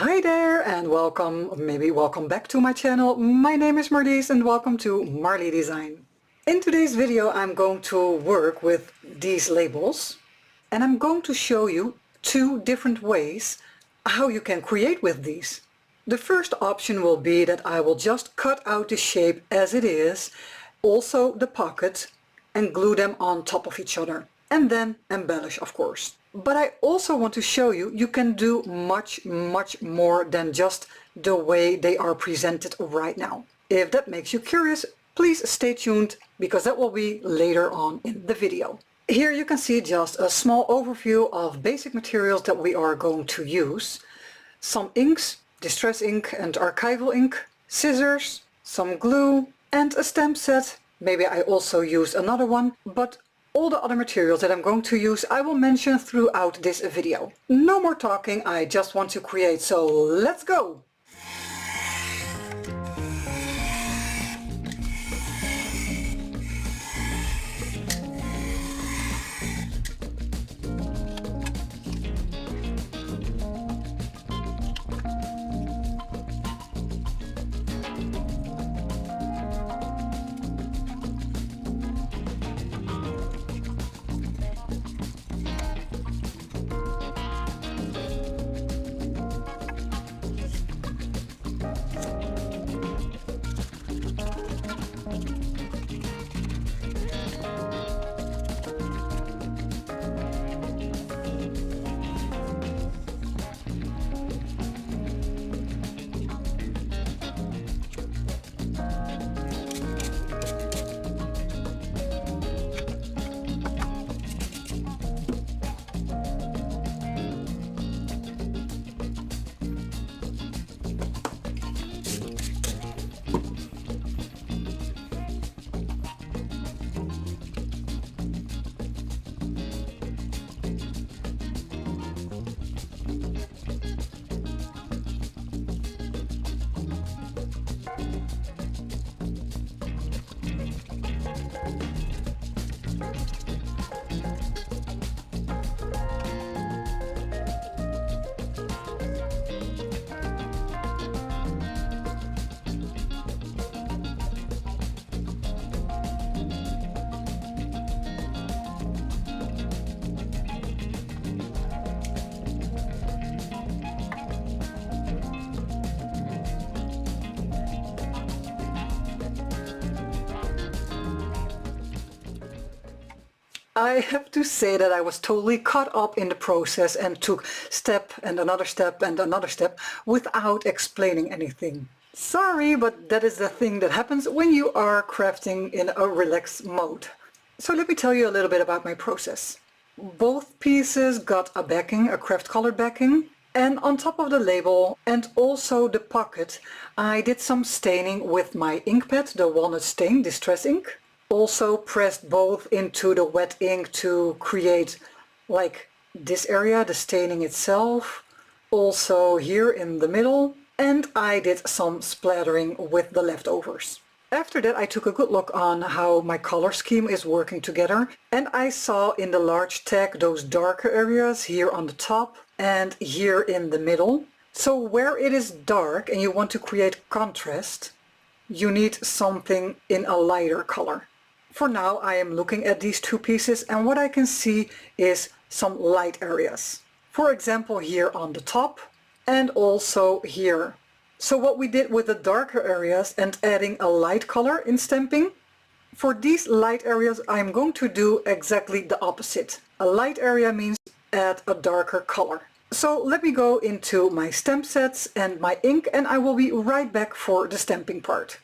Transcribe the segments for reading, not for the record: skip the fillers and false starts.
Hi there and welcome, maybe welcome back to my channel. My name is Marlies and welcome to Marlie Design. In today's video I'm going to work with these labels and I'm going to show you two different ways how you can create with these. The first option will be that I will just cut out the shape as it is, also the pocket, and glue them on top of each other and then embellish, of course. But I also want to show you, you can do much more than just the way they are presented right now. If that makes you curious, please stay tuned because that will be later on in the video. Here you can see just a small overview of basic materials that we are going to use. Some inks, distress ink and archival ink, scissors, some glue and a stamp set. Maybe I also use another one, but all the other materials that I'm going to use I will mention throughout this video. No more talking, I just want to create, so let's go! I have to say that I was totally caught up in the process and took step and another step and another step without explaining anything. Sorry, but that is the thing that happens when you are crafting in a relaxed mode. So let me tell you a little bit about my process. Both pieces got a backing, a craft colored backing, and on top of the label and also the pocket I did some staining with my ink pad, the Walnut stain distress ink. Also pressed both into the wet ink to create like this area, the staining itself, also here in the middle, and I did some splattering with the leftovers. After that I took a good look on how my color scheme is working together and I saw in the large tag those darker areas here on the top and here in the middle. So where it is dark and you want to create contrast, you need something in a lighter color. For now I am looking at these two pieces and what I can see is some light areas. For example here on the top and also here. So what we did with the darker areas and adding a light color in stamping, for these light areas I'm going to do exactly the opposite. A light area means add a darker color. So let me go into my stamp sets and my ink and I will be right back for the stamping part.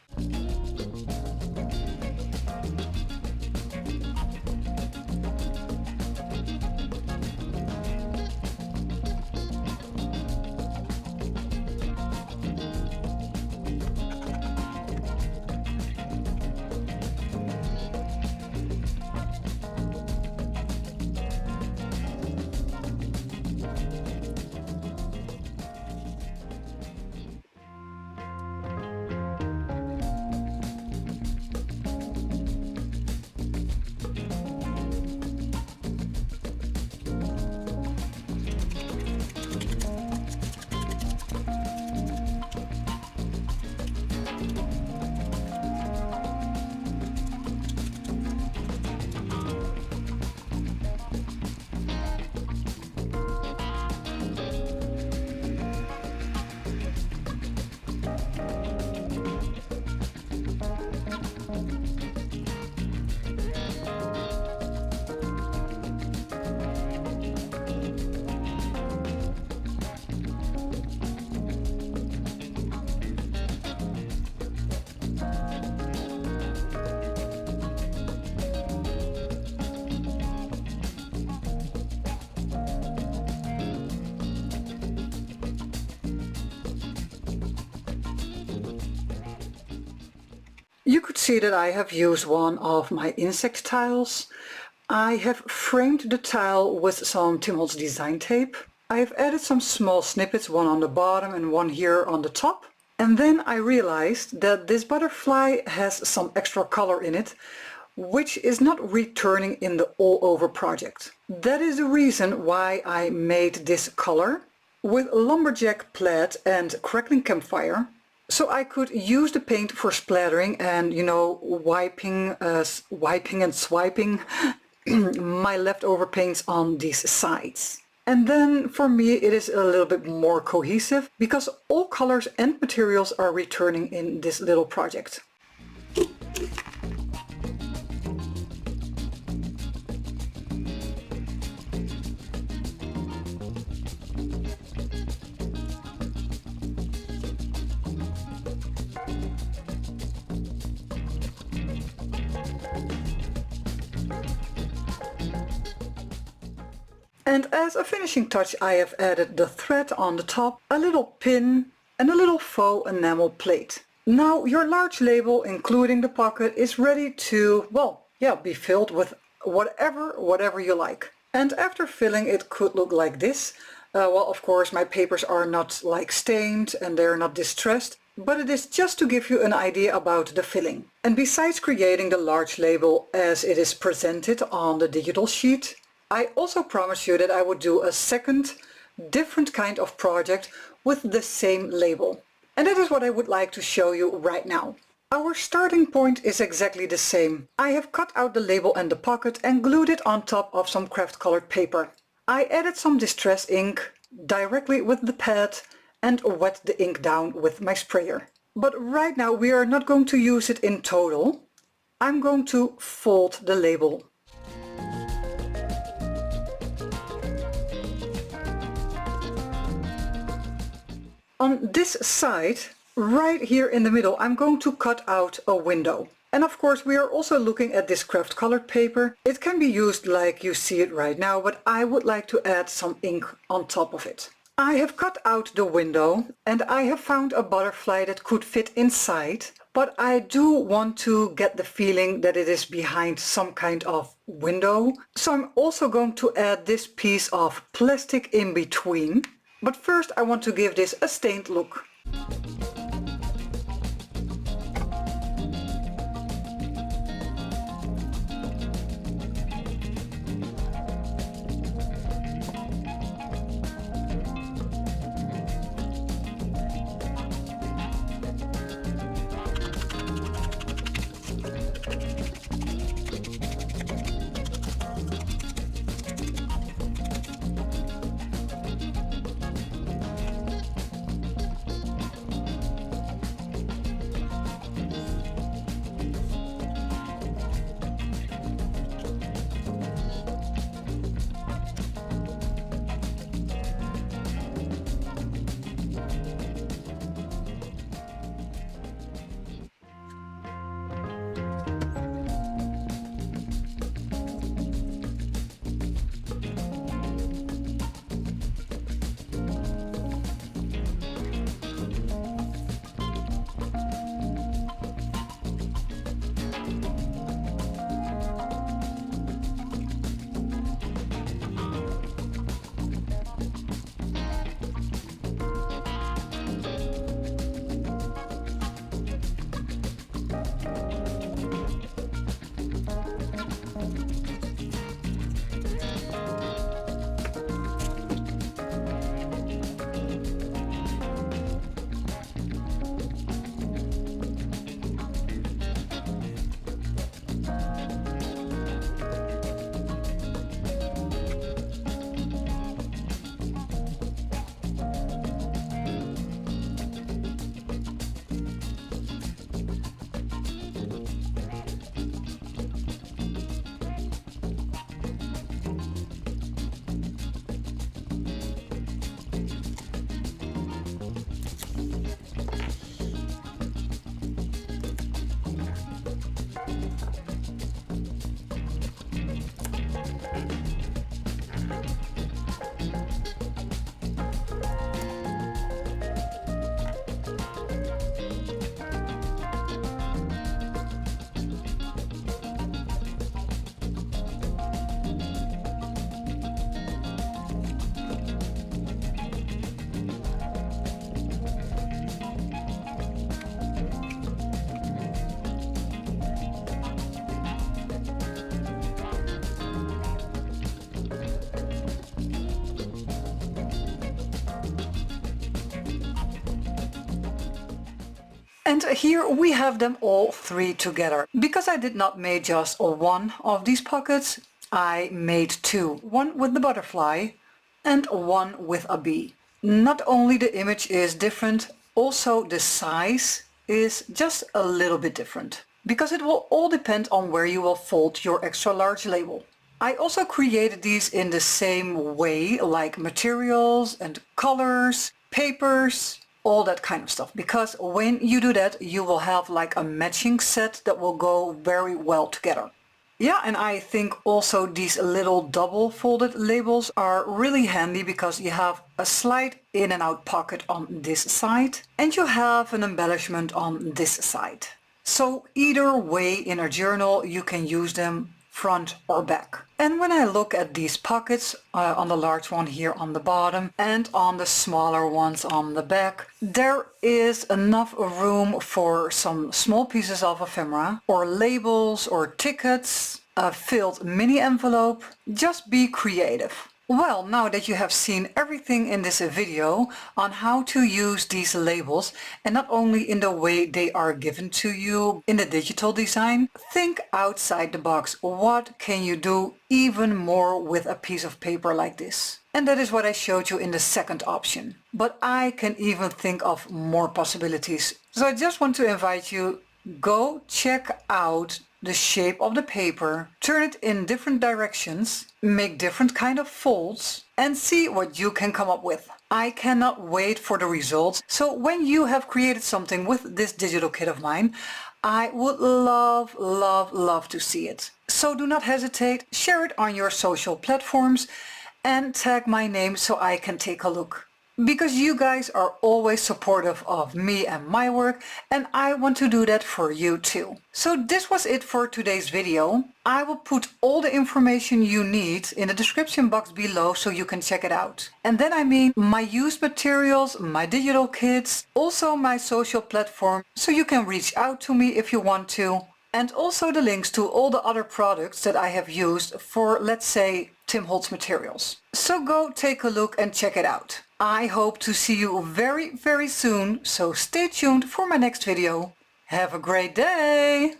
You could see that I have used one of my insect tiles. I have framed the tile with some Tim Holtz design tape. I have added some small snippets, one on the bottom and one here on the top. And then I realized that this butterfly has some extra color in it, which is not returning in the all over project. That is the reason why I made this color with lumberjack plaid and crackling campfire, so I could use the paint for splattering and, you know, wiping and swiping my leftover paints on these sides. And then for me it is a little bit more cohesive because all colors and materials are returning in this little project. And as a finishing touch I have added the thread on the top, a little pin and a little faux enamel plate. Now your large label, including the pocket, is ready to, well, yeah, be filled with whatever you like. And after filling it could look like this. Well, of course my papers are not like stained and they're not distressed, but it is just to give you an idea about the filling. And besides creating the large label as it is presented on the digital sheet, I also promised you that I would do a second, different kind of project with the same label. And that is what I would like to show you right now. Our starting point is exactly the same. I have cut out the label and the pocket and glued it on top of some craft colored paper. I added some distress ink directly with the pad and wet the ink down with my sprayer. But right now we are not going to use it in total. I'm going to fold the label. On this side, right here in the middle, I'm going to cut out a window. And of course we are also looking at this craft colored paper. It can be used like you see it right now, but I would like to add some ink on top of it. I have cut out the window and I have found a butterfly that could fit inside, but I do want to get the feeling that it is behind some kind of window. So I'm also going to add this piece of plastic in between. But first I want to give this a stained look. And here we have them all three together. Because I did not make just one of these pockets, I made two. One with the butterfly and one with a bee. Not only the image is different, also the size is just a little bit different. Because it will all depend on where you will fold your extra large label. I also created these in the same way, like materials and colors, papers, all that kind of stuff. Because when you do that, you will have like a matching set that will go very well together. Yeah, and I think also these little double folded labels are really handy because you have a slide in and out pocket on this side and you have an embellishment on this side. So either way in a journal you can use them front or back. And when I look at these pockets, on the large one here on the bottom and on the smaller ones on the back, there is enough room for some small pieces of ephemera or labels or tickets, a filled mini envelope. Just be creative. Well, now that you have seen everything in this video on how to use these labels, and not only in the way they are given to you in the digital design, think outside the box. What can you do even more with a piece of paper like this? And that is what I showed you in the second option. But I can even think of more possibilities. So I just want to invite you, go check out the shape of the paper, turn it in different directions, make different kind of folds and see what you can come up with. I cannot wait for the results. So when you have created something with this digital kit of mine, I would love to see it. So do not hesitate, share it on your social platforms and tag my name so I can take a look. Because you guys are always supportive of me and my work, and I want to do that for you too. So this was it for today's video. I will put all the information you need in the description box below so you can check it out. And then I mean my used materials, my digital kits, also my social platform, so you can reach out to me if you want to. And also the links to all the other products that I have used for, let's say, Tim Holtz materials. So go take a look and check it out. I hope to see you very soon, so stay tuned for my next video. Have a great day!